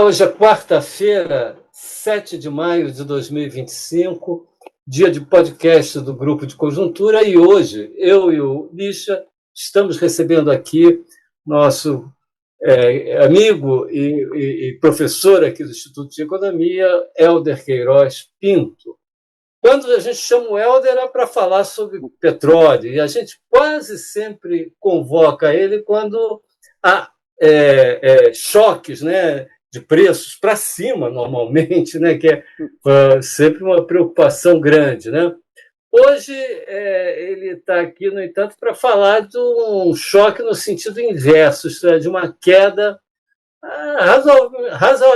Hoje é quarta-feira, 7 de maio de 2025, dia de podcast do Grupo de Conjuntura, e hoje eu e o Lixa estamos recebendo aqui nosso amigo e professor aqui do Instituto de Economia, Hélder Queiroz Pinto. Quando a gente chama o Hélder é para falar sobre petróleo, e a gente quase sempre convoca ele quando há choques, né, de preços para cima, normalmente, né, que é sempre uma preocupação grande, né? Hoje ele está aqui, no entanto, para falar de um choque no sentido inverso, isto é, de uma queda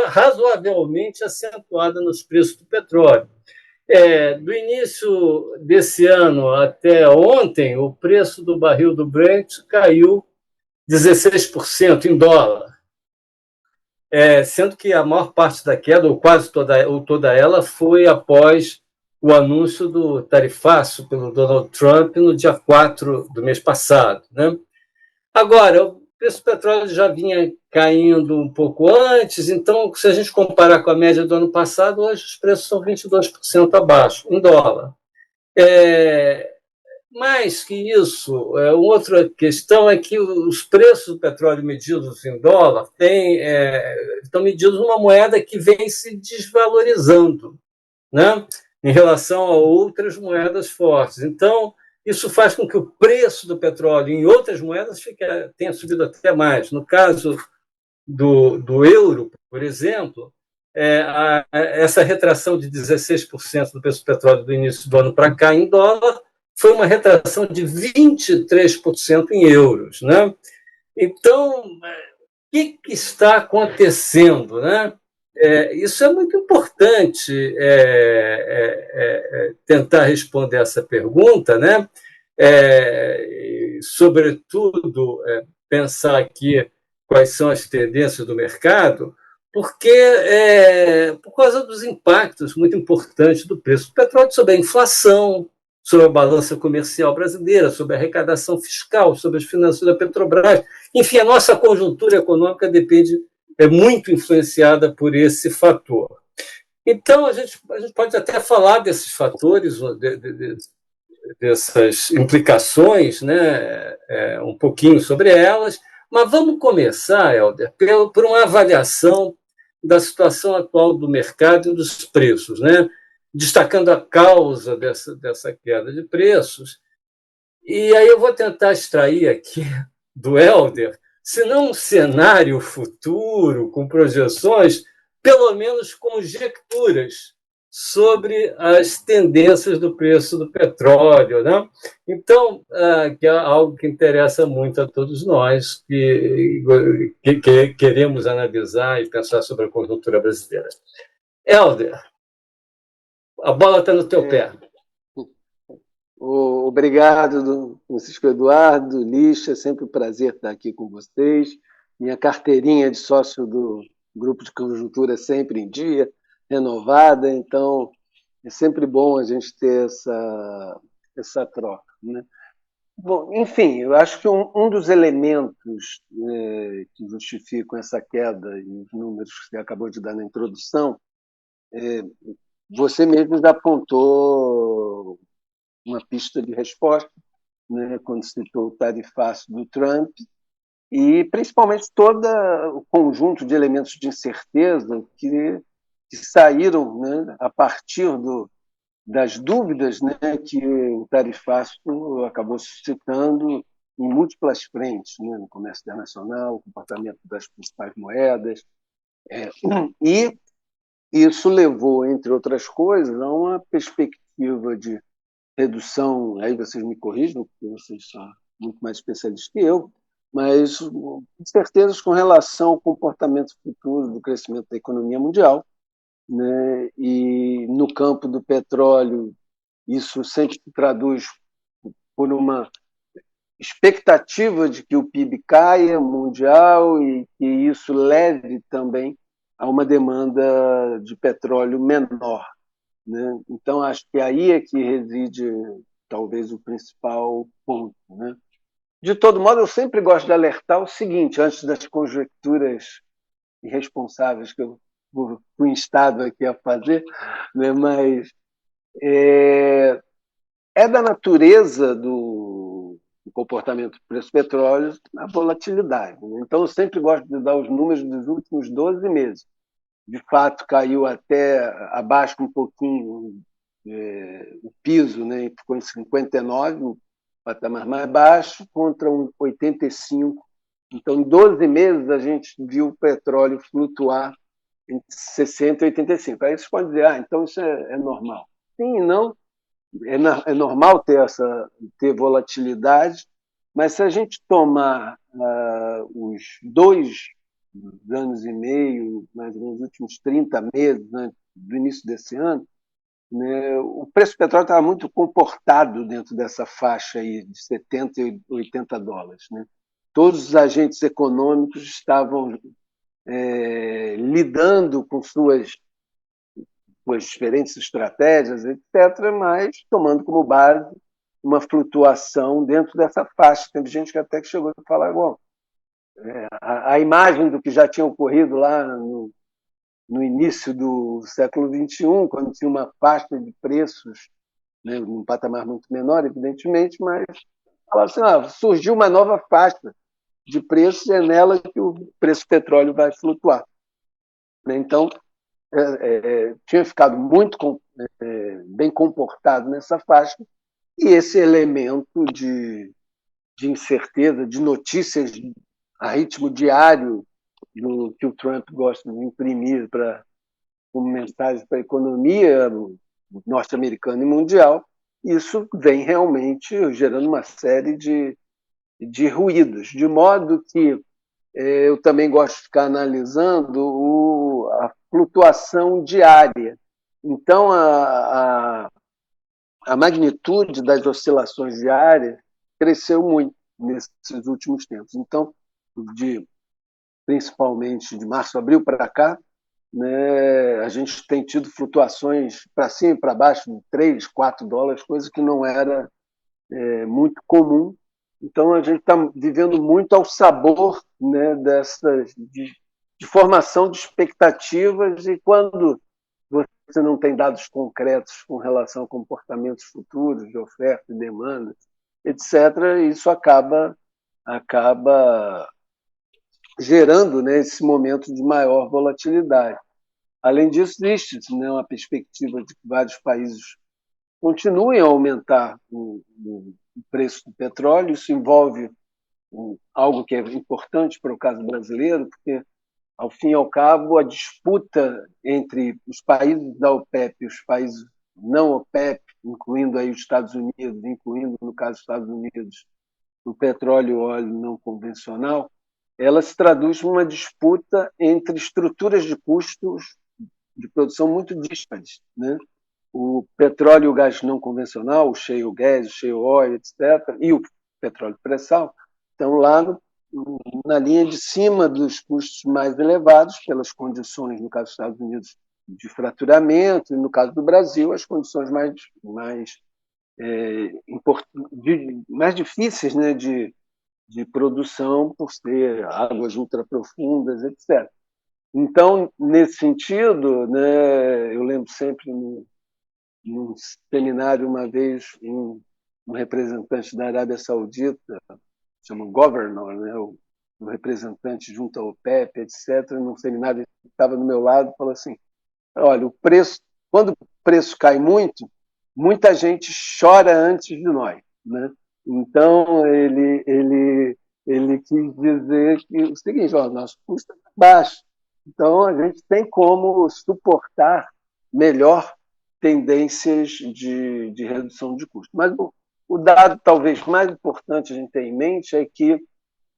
razoavelmente acentuada nos preços do petróleo. Do início desse ano até ontem, o preço do barril do Brent caiu 16% em dólar. Sendo que a maior parte da queda, ou quase toda ela, foi após o anúncio do tarifaço pelo Donald Trump no dia 4 do mês passado, né? Agora, o preço do petróleo já vinha caindo um pouco antes, então, se a gente comparar com a média do ano passado, hoje os preços são 22% abaixo, em dólar. Mais que isso, outra questão é que os preços do petróleo medidos em dólar estão medidos numa moeda que vem se desvalorizando, né, em relação a outras moedas fortes. Então, isso faz com que o preço do petróleo em outras moedas tenha subido até mais. No caso do euro, por exemplo, essa retração de 16% do preço do petróleo do início do ano para cá em dólar foi uma retração de 23% em euros, né? Então, o que está acontecendo, né? Isso é muito importante tentar responder essa pergunta, né? Sobretudo, pensar aqui quais são as tendências do mercado, porque por causa dos impactos muito importantes do preço do petróleo sobre a inflação, sobre a balança comercial brasileira, sobre a arrecadação fiscal, sobre as finanças da Petrobras. Enfim, a nossa conjuntura econômica é muito influenciada por esse fator. Então, a gente pode até falar desses fatores, dessas implicações, né, um pouquinho sobre elas, mas vamos começar, Hélder, por uma avaliação da situação atual do mercado e dos preços, né? Destacando a causa dessa queda de preços. E aí eu vou tentar extrair aqui do Hélder, se não um cenário futuro, com projeções, pelo menos conjecturas sobre as tendências do preço do petróleo, né? Então, que é algo que interessa muito a todos nós que queremos analisar e pensar sobre a conjuntura brasileira. Hélder, a bola está no teu pé. Obrigado, Francisco Eduardo, Lixa, é sempre um prazer estar aqui com vocês. Minha carteirinha de sócio do Grupo de Conjuntura é sempre em dia, renovada, então é sempre bom a gente ter essa troca, né? Bom, enfim, eu acho que um dos elementos que justificam essa queda, e os números que você acabou de dar na introdução, você mesmo já apontou uma pista de resposta, né, quando citou o tarifaço do Trump, e principalmente todo o conjunto de elementos de incerteza que saíram, né, a partir das dúvidas, né, que o tarifaço acabou suscitando em múltiplas frentes, né, no comércio internacional, o comportamento das principais moedas, e isso levou, entre outras coisas, a uma perspectiva de redução, aí vocês me corrigem, porque vocês são muito mais especialistas que eu, mas certezas com relação ao comportamento futuro do crescimento da economia mundial, né? E no campo do petróleo, isso sempre se traduz por uma expectativa de que o PIB caia mundial e que isso leve também a uma demanda de petróleo menor, né? Então, acho que aí é que reside talvez o principal ponto, né? De todo modo, eu sempre gosto de alertar o seguinte, antes das conjecturas irresponsáveis que eu fui instado aqui a fazer, né? Mas é da natureza do comportamento do preço do petróleo a volatilidade, né? Então, eu sempre gosto de dar os números dos últimos 12 meses. De fato, caiu até abaixo um pouquinho o piso, né? Ficou em 59, o patamar mais baixo, contra um 85. Então, em 12 meses, a gente viu o petróleo flutuar entre 60 e 85. Aí vocês podem dizer, então isso é normal. Sim e não. É normal ter volatilidade, mas se a gente tomar os 2 anos e meio, mais ou menos, os últimos 30 meses, né, do início desse ano, né, o preço do petróleo estava muito comportado dentro dessa faixa aí de 70 e 80 dólares. Né? Todos os agentes econômicos estavam lidando com suas diferentes estratégias, etc., mas tomando como base uma flutuação dentro dessa faixa. Tem gente que até que chegou a falar, bom, a imagem do que já tinha ocorrido lá no início do século XXI, quando tinha uma faixa de preços, né, num patamar muito menor, evidentemente, mas falava assim, surgiu uma nova faixa de preços e é nela que o preço do petróleo vai flutuar. Então, tinha ficado muito bem comportado nessa faixa, e esse elemento de incerteza, de notícias a ritmo diário, que o Trump gosta de imprimir como mensagem para a economia norte-americana e mundial, isso vem realmente gerando uma série de ruídos, de modo que eu também gosto de ficar analisando a flutuação diária. Então, a magnitude das oscilações diárias cresceu muito nesses últimos tempos. Então, principalmente de março, abril para cá, né, a gente tem tido flutuações para cima e para baixo de 3, 4 dólares, coisa que não era muito comum. Então, a gente está vivendo muito ao sabor, né, de formação de expectativas, e quando você não tem dados concretos com relação a comportamentos futuros de oferta e demanda, etc., isso acaba gerando, né, esse momento de maior volatilidade. Além disso, existe, né, uma perspectiva de que vários países continuem a aumentar o preço do petróleo. Isso envolve algo que é importante para o caso brasileiro, porque, ao fim e ao cabo, a disputa entre os países da OPEP e os países não OPEP, incluindo aí os Estados Unidos, incluindo, no caso dos Estados Unidos, o petróleo e o óleo não convencional, ela se traduz numa disputa entre estruturas de custos de produção muito díspares, né? O petróleo e o gás não convencional, o shale gas, o shale oil, etc., e o petróleo pré-sal, estão lá na linha de cima dos custos mais elevados, pelas condições, no caso dos Estados Unidos, de fraturamento, e no caso do Brasil, as condições mais difíceis, né, de produção, por ser águas ultraprofundas, etc. Então, nesse sentido, né, eu lembro sempre num seminário, uma vez, um representante da Arábia Saudita, chama governor, né, o representante junto ao OPEP, etc., num seminário que estava do meu lado, falou assim, olha, quando o preço cai muito, muita gente chora antes de nós, né? Então, ele quis dizer que o seguinte, nosso custo é baixo, então a gente tem como suportar melhor tendências de redução de custo. Mas o dado talvez mais importante a gente ter em mente é que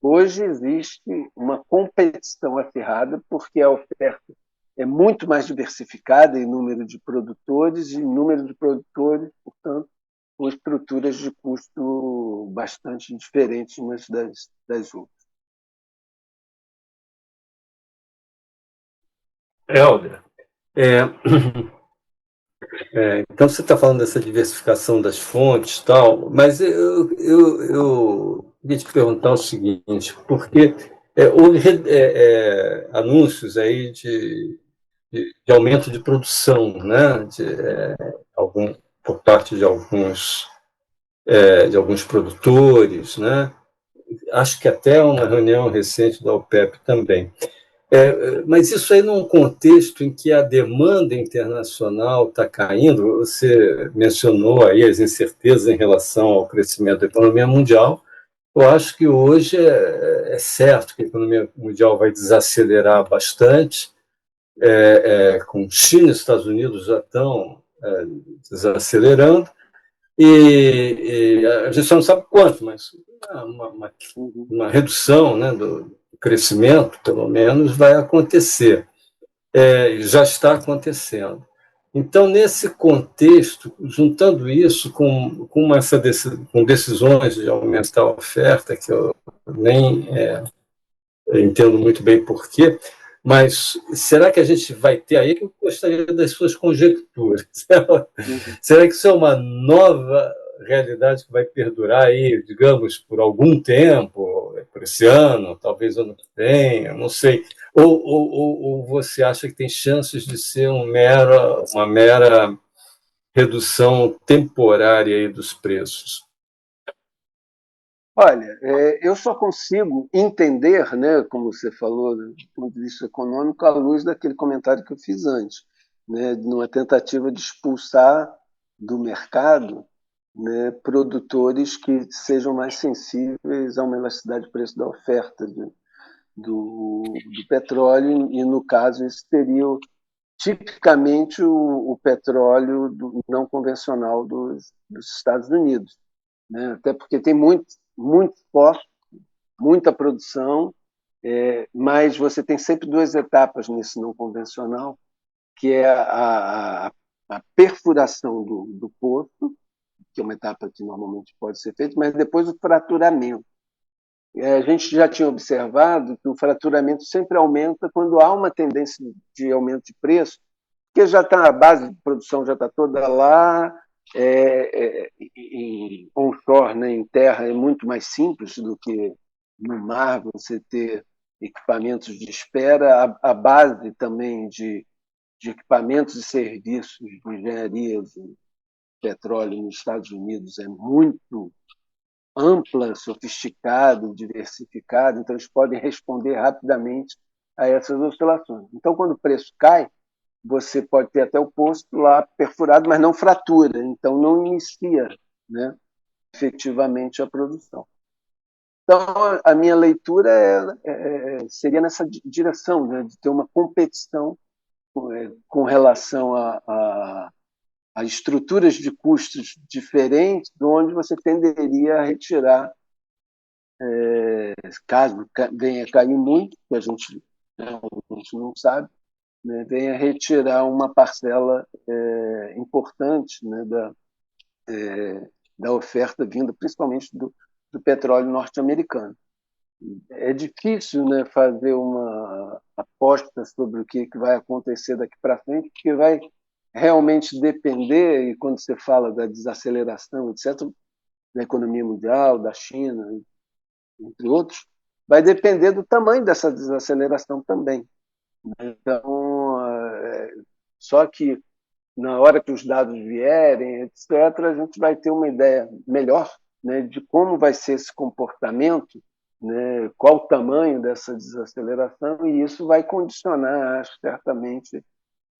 hoje existe uma competição acirrada, porque a oferta é muito mais diversificada em número de produtores, e número de produtores, portanto, com estruturas de custo bastante diferentes umas das outras. Helder, então você está falando dessa diversificação das fontes e tal, mas eu queria te perguntar o seguinte, porque houve anúncios aí de aumento de produção, né? Por parte de alguns produtores, né? Acho que até uma reunião recente da OPEP também. Mas isso aí num contexto em que a demanda internacional está caindo, você mencionou aí as incertezas em relação ao crescimento da economia mundial. Eu acho que hoje é certo que a economia mundial vai desacelerar bastante, com China e Estados Unidos já estão desacelerando, e a gente só não sabe quanto, mas uma redução, né, do crescimento, pelo menos, vai acontecer, já está acontecendo. Então, nesse contexto, juntando isso com decisões de aumentar a oferta, que eu nem entendo muito bem por quê, mas será que a gente vai ter aí, que eu gostaria das suas conjecturas? Será que isso é uma nova realidade que vai perdurar aí, digamos, por algum tempo, por esse ano, talvez ano que vem, eu não sei. Ou você acha que tem chances de ser uma mera redução temporária aí dos preços? Olha, eu só consigo entender, né, como você falou, do ponto de vista econômico, à luz daquele comentário que eu fiz antes, né, numa tentativa de expulsar do mercado, né, produtores que sejam mais sensíveis a uma elasticidade de preço da oferta do petróleo, e no caso isso seria tipicamente o petróleo não convencional dos Estados Unidos, né? Até porque tem muito esforço, muita produção, mas você tem sempre duas etapas nesse não convencional, que é a perfuração do poço, que é uma etapa que normalmente pode ser feita, mas depois o fraturamento. A gente já tinha observado que o fraturamento sempre aumenta quando há uma tendência de aumento de preço, porque já está a base de produção já está toda lá, em onshore, né, em terra, é muito mais simples do que no mar você ter equipamentos de espera, a base também de equipamentos e serviços de engenharia de petróleo nos Estados Unidos é muito ampla, sofisticada, diversificada, então eles podem responder rapidamente a essas oscilações. Então, quando o preço cai, você pode ter até o posto lá perfurado, mas não fratura, então não inicia, né, efetivamente a produção. Então, a minha leitura seria nessa direção, né, de ter uma competição com relação a estruturas de custos diferentes, onde você tenderia a retirar, caso venha a cair muito, que a gente não sabe, né, venha retirar uma parcela importante, né, da oferta vinda principalmente do petróleo norte-americano. É difícil, né, fazer uma aposta sobre o que vai acontecer daqui para frente, porque vai realmente depender, e quando você fala da desaceleração, etc., da economia mundial, da China, entre outros, vai depender do tamanho dessa desaceleração também. Então, só que na hora que os dados vierem, etc., a gente vai ter uma ideia melhor, né, de como vai ser esse comportamento, né, qual o tamanho dessa desaceleração, e isso vai condicionar, acho, certamente,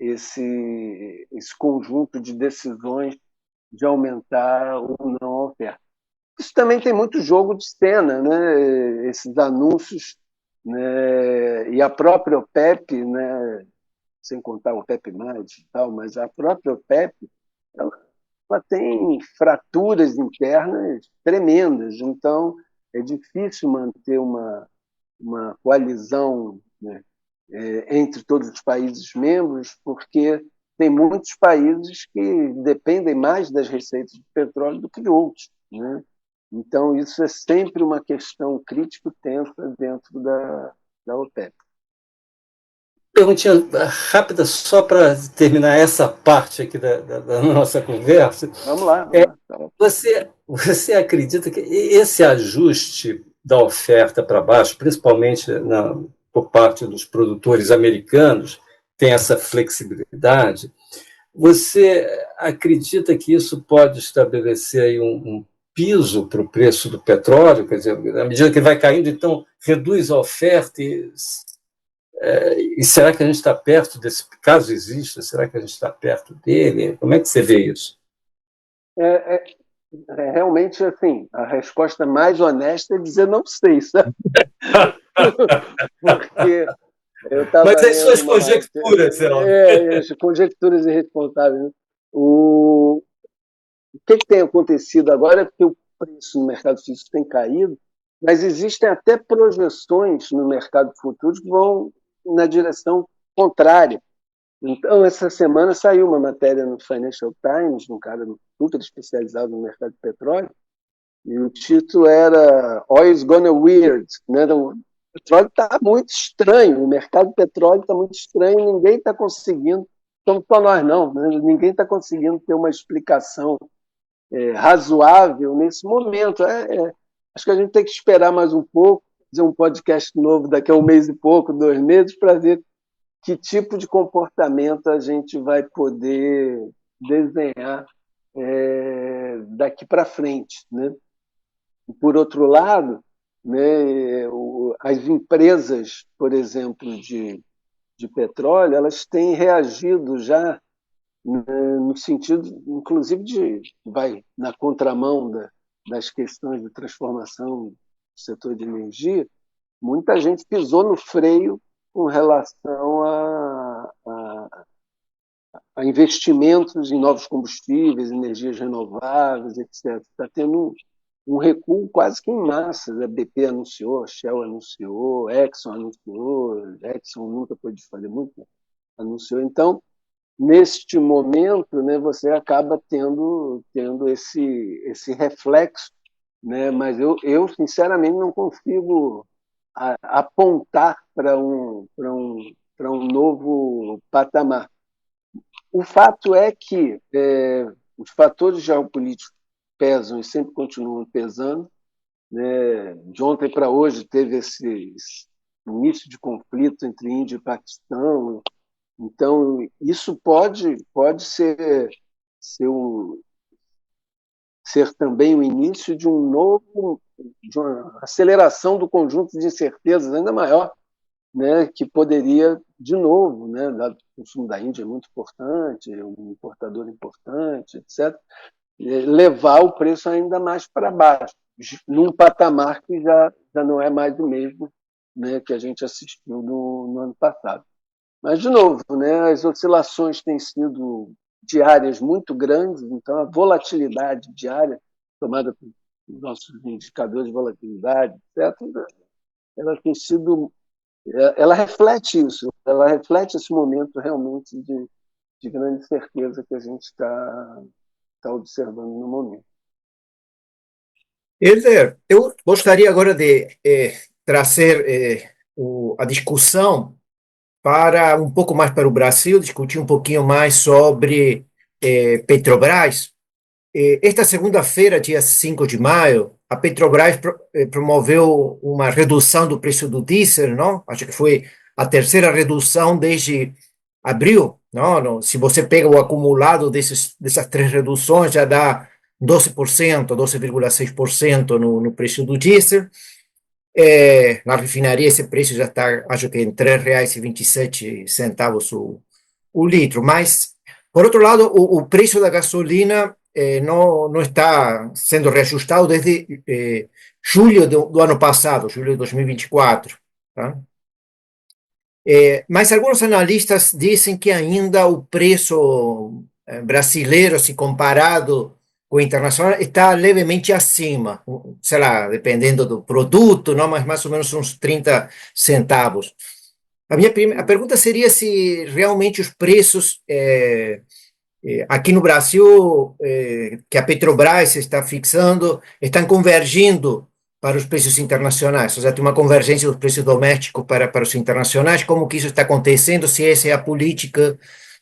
esse conjunto de decisões de aumentar ou não a oferta. Isso também tem muito jogo de cena, né, esses anúncios, né, e a própria OPEP, né, sem contar o OPEP+, e tal, mas a própria OPEP ela tem fraturas internas tremendas, então é difícil manter uma coalizão, né, entre todos os países membros, porque tem muitos países que dependem mais das receitas de petróleo do que outros, né? Então, isso é sempre uma questão crítica tensa dentro da OPEP. Perguntinha rápida, só para terminar essa parte aqui da nossa conversa. Vamos lá. Você acredita que esse ajuste da oferta para baixo, principalmente por parte dos produtores americanos, tem essa flexibilidade. Você acredita que isso pode estabelecer aí um piso para o preço do petróleo? Quer dizer, à medida que vai caindo, então reduz a oferta e será que a gente está perto desse, caso exista, será que a gente está perto dele? Como é que você vê isso? É, é, realmente, assim, a resposta mais honesta é dizer não sei, sabe? Porque eu Mas estava as lendo suas uma conjecturas, Zelda. as conjecturas irresponsáveis, né? O que tem acontecido agora é que o preço no mercado físico tem caído, mas existem até projeções no mercado futuro que vão na direção contrária. Então, essa semana saiu uma matéria no Financial Times, de um cara ultra especializado no mercado de petróleo, e o título era Oil is Gonna Weird. Né? O petróleo está muito estranho, o mercado de petróleo está muito estranho, ninguém está conseguindo, não só nós não, né? Ninguém está conseguindo ter uma explicação razoável nesse momento. Acho que a gente tem que esperar mais um pouco, fazer um podcast novo daqui a um mês e pouco, 2 meses, para ver que tipo de comportamento a gente vai poder desenhar daqui para frente. Né? Por outro lado, né, as empresas, por exemplo, de petróleo, elas têm reagido já, né, no sentido, inclusive, vai na contramão das questões de transformação do setor de energia. Muita gente pisou no freio com relação a investimentos em novos combustíveis, energias renováveis, etc. Está tendo um recuo quase que em massa. A BP anunciou, a Shell anunciou, a Exxon anunciou, a Exxon nunca pôde fazer muito, anunciou. Então, neste momento, né, você acaba tendo esse reflexo, né, mas eu sinceramente não consigo apontar para um novo patamar. O fato é que os fatores geopolíticos pesam e sempre continuam pesando. Né? De ontem para hoje teve esse início de conflito entre Índia e Paquistão. Então, isso pode ser também o início de de uma aceleração do conjunto de incertezas ainda maior, né, que poderia, de novo, né, dado que o consumo da Índia é muito importante, é um importador importante, etc., levar o preço ainda mais para baixo, num patamar que já não é mais o mesmo, né, que a gente assistiu no ano passado. Mas, de novo, né, as oscilações têm sido diárias muito grandes, então a volatilidade diária, tomada por nossos indicadores de volatilidade, etc., ela tem sido, ela reflete isso, ela reflete esse momento realmente de grande certeza que a gente está observando no momento. Elder, eu gostaria agora de trazer a discussão para um pouco mais para o Brasil, discutir um pouquinho mais sobre Petrobras. Esta segunda-feira, dia 5 de maio, a Petrobras promoveu uma redução do preço do diesel, não? Acho que foi a terceira redução desde abril, não? Se você pega o acumulado dessas três reduções, já dá 12%, 12,6% no preço do diesel. Na refinaria, esse preço já está, acho que em R$ 3,27 o litro. Mas, por outro lado, o preço da gasolina não está sendo reajustado desde julho do ano passado, julho de 2024. Tá? Mas alguns analistas dizem que ainda o preço brasileiro, se comparado com o internacional, está levemente acima, sei lá, dependendo do produto, não, mas mais ou menos uns 30 centavos. A pergunta seria se realmente os preços aqui no Brasil, que a Petrobras está fixando, estão convergindo para os preços internacionais, ou seja, tem uma convergência dos preços domésticos para os internacionais. Como que isso está acontecendo, se essa é a política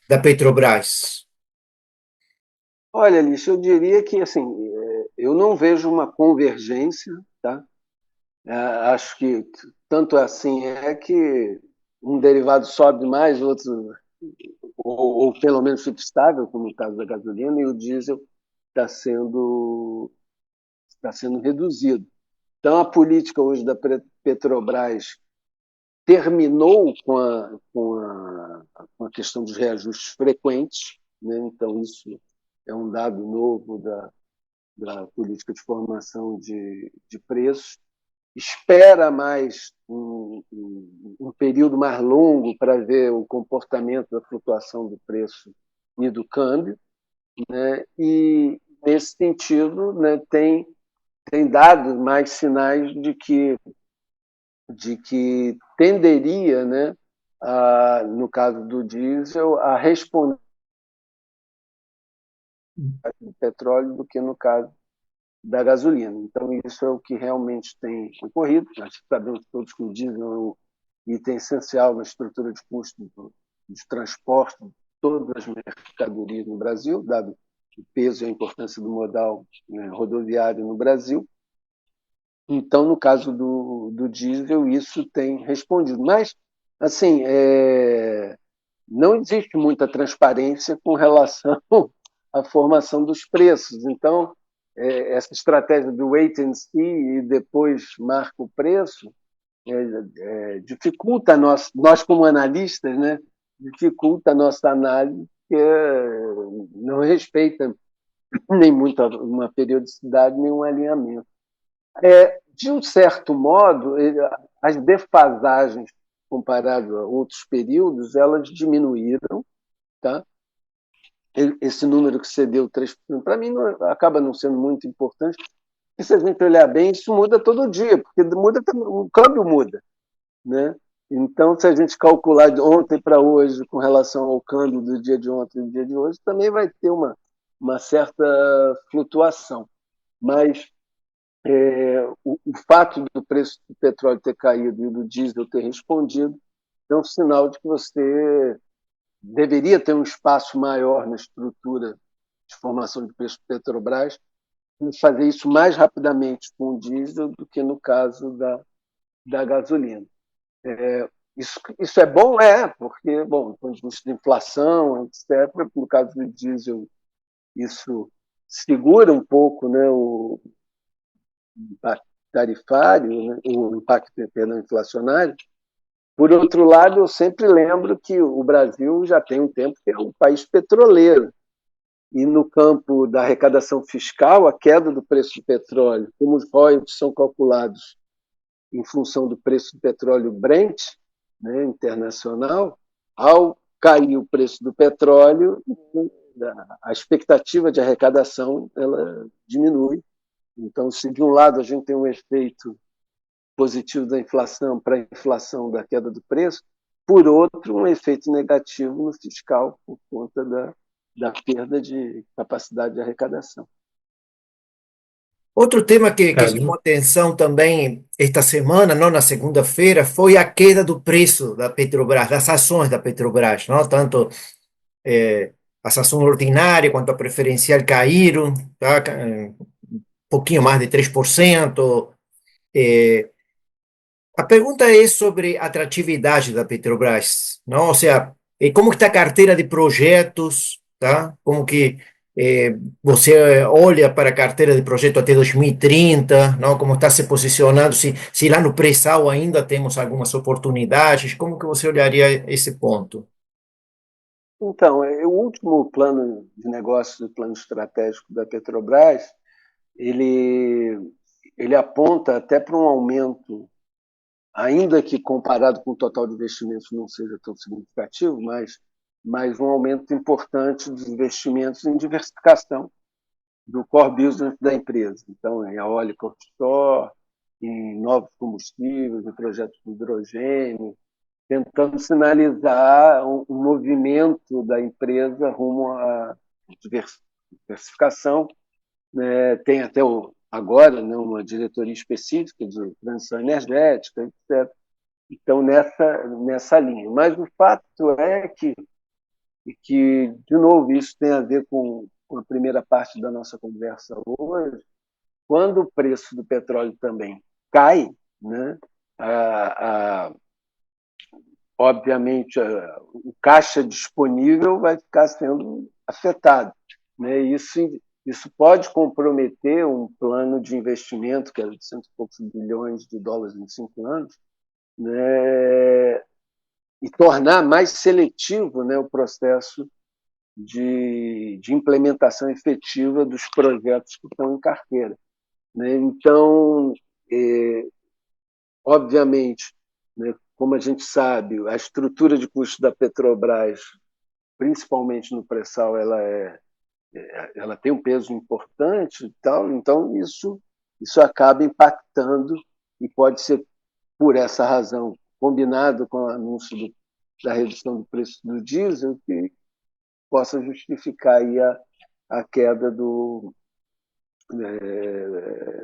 da Petrobras? Olha, Alice, eu diria que assim, eu não vejo uma convergência, tá? Acho que tanto assim é que um derivado sobe mais, outro, ou pelo menos fica estável, como no caso da gasolina, e o diesel está sendo reduzido. Então, a política hoje da Petrobras terminou com a questão dos reajustes frequentes, né? Então, isso é um dado novo da política de formação de preços. Espera mais um período mais longo para ver o comportamento da flutuação do preço e do câmbio, né? E, nesse sentido, né, tem dado mais sinais de que tenderia, né, no caso do diesel, a responder ao petróleo do que no caso da gasolina. Então, isso é o que realmente tem ocorrido. Nós sabemos todos que o diesel é um item essencial na estrutura de custo de transporte de todas as mercadorias no Brasil, dado o peso e a importância do modal, né, rodoviário no Brasil. Então, no caso do diesel, isso tem respondido. Mas, assim, não existe muita transparência com relação à formação dos preços. Então, essa estratégia do wait and see e depois marca o preço dificulta nós como analistas, né, dificulta a nossa análise, que não respeita nem muito uma periodicidade, nem um alinhamento. De um certo modo, as defasagens comparadas a outros períodos, elas diminuíram, tá? Esse número que você deu, 3%, para mim acaba não sendo muito importante, porque se a gente olhar bem, isso muda todo dia, porque o câmbio muda, né? Então, se a gente calcular de ontem para hoje com relação ao câmbio do dia de ontem e do dia de hoje, também vai ter uma certa flutuação. Mas o fato do preço do petróleo ter caído e do diesel ter respondido é um sinal de que você deveria ter um espaço maior na estrutura de formação de preço do Petrobras e fazer isso mais rapidamente com o diesel do que no caso da gasolina. Isso é bom? Porque, bom, do ponto de vista de inflação, etc., no caso do diesel, isso segura um pouco, né, o impacto tarifário, né, o impacto inflacionário. Por outro lado, eu sempre lembro que o Brasil já tem um tempo que é um país petroleiro. E no campo da arrecadação fiscal, a queda do preço do petróleo, como os royalties são calculados em função do preço do petróleo Brent, né, internacional, ao cair o preço do petróleo, a expectativa de arrecadação ela diminui. Então, se de um lado a gente tem um efeito positivo da inflação para a inflação da queda do preço, por outro, um efeito negativo no fiscal por conta da perda de capacidade de arrecadação. Outro tema que chamou atenção também esta semana, não na segunda-feira, foi a queda do preço da Petrobras, das ações da Petrobras, não? Tanto as ações ordinárias quanto a preferencial caíram, tá? Um pouquinho mais de 3%. A pergunta é sobre a atratividade da Petrobras, não? Ou seja, como está a carteira de projetos, tá? Como que você olha para a carteira de projeto até 2030, não? Como está se posicionando, se lá no pré-sal ainda temos algumas oportunidades, como que você olharia esse ponto? Então, o último plano de negócio, o plano estratégico da Petrobras, ele aponta até para um aumento, ainda que comparado com o total de investimentos não seja tão significativo, mas um aumento importante dos investimentos em diversificação do core business da empresa. Então, em eólica offshore, em novos combustíveis, em projetos de hidrogênio, tentando sinalizar um movimento da empresa rumo à diversificação. Tem até agora, né, uma diretoria específica de transição energética, etc. Então, nessa linha. Mas o fato é que, de novo, isso tem a ver com a primeira parte da nossa conversa hoje. Quando o preço do petróleo também cai, né? Obviamente, o caixa disponível vai ficar sendo afetado, né? Isso pode comprometer um plano de investimento, que é de cento e poucos bilhões de dólares em 5 anos, né? E tornar mais seletivo, né, o processo de implementação efetiva dos projetos que estão em carteira, né? Então, obviamente, né, como a gente sabe, a estrutura de custo da Petrobras, principalmente no pré-sal, ela tem um peso importante e tal, então isso acaba impactando e pode ser por essa razão, combinado com o anúncio da redução do preço do diesel, que possa justificar aí a queda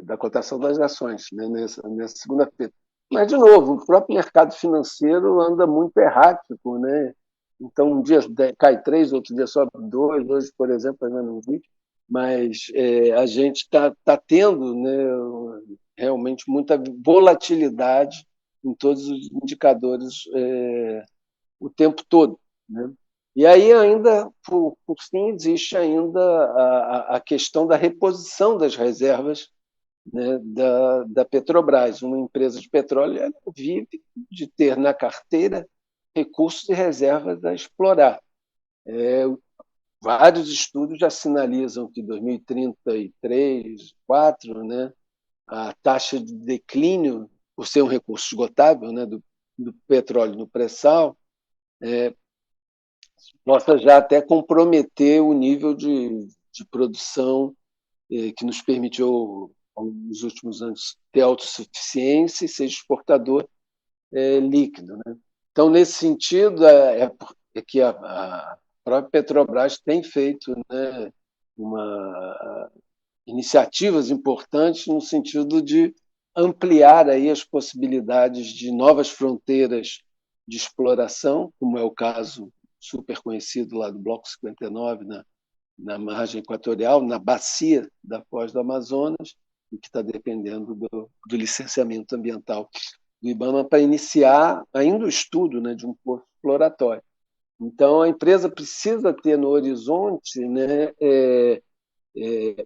da cotação das ações, né, nessa segunda-feira. Mas, de novo, o próprio mercado financeiro anda muito errático, né? Então, um dia cai 3, outro dia sobe 2. Hoje, por exemplo, ainda não vi, mas a gente está tendo, né, realmente muita volatilidade em todos os indicadores o tempo todo, né? E aí ainda, por fim, existe ainda a questão da reposição das reservas, né, da Petrobras. Uma empresa de petróleo, ela vive de ter na carteira recursos e reservas a explorar. Vários estudos já sinalizam que em 2033, 2034, né, a taxa de declínio, por ser um recurso esgotável, né, do petróleo no pré-sal, possa já até comprometer o nível de produção que nos permitiu, nos últimos anos, ter autossuficiência e ser exportador líquido, né? Então, nesse sentido, é que a própria Petrobras tem feito, né, iniciativas importantes no sentido de ampliar aí as possibilidades de novas fronteiras de exploração, como é o caso super conhecido lá do Bloco 59, na margem equatorial, na bacia da Foz do Amazonas, e que está dependendo do licenciamento ambiental do IBAMA para iniciar ainda o estudo, né, de um poço exploratório. Então, a empresa precisa ter no horizonte, né,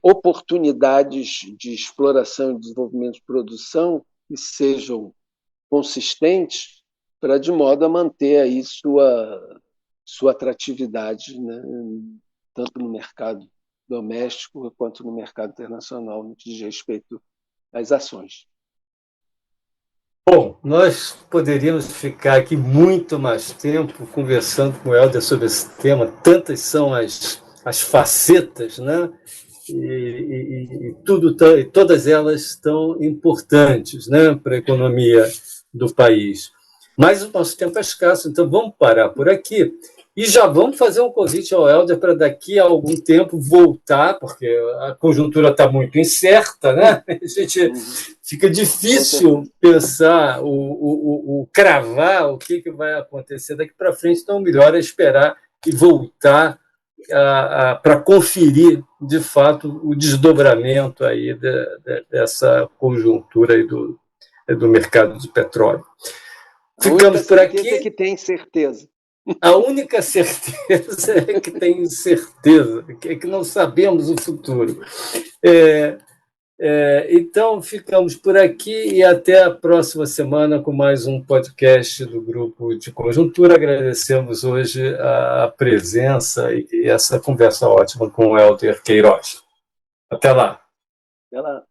oportunidades de exploração e desenvolvimento de produção que sejam consistentes para, de modo a manter aí sua atratividade, né, tanto no mercado doméstico quanto no mercado internacional, no que diz respeito às ações. Bom, nós poderíamos ficar aqui muito mais tempo conversando com o Helder sobre esse tema, tantas são as facetas, né? E todas elas tão importantes, né, para a economia do país. Mas o nosso tempo é escasso, então vamos parar por aqui. E já vamos fazer um convite ao Helder para daqui a algum tempo voltar, porque a conjuntura está muito incerta, né? A gente fica difícil pensar, cravar o que vai acontecer daqui para frente, então o melhor é esperar e voltar para conferir, de fato, o desdobramento aí dessa conjuntura aí do mercado de petróleo. Ficamos por aqui. É que tem certeza. A única certeza é que tem certeza, é que não sabemos o futuro. Então, ficamos por aqui e até a próxima semana com mais um podcast do Grupo de Conjuntura. Agradecemos hoje a presença e essa conversa ótima com o Helder Queiroz. Até lá. Até lá.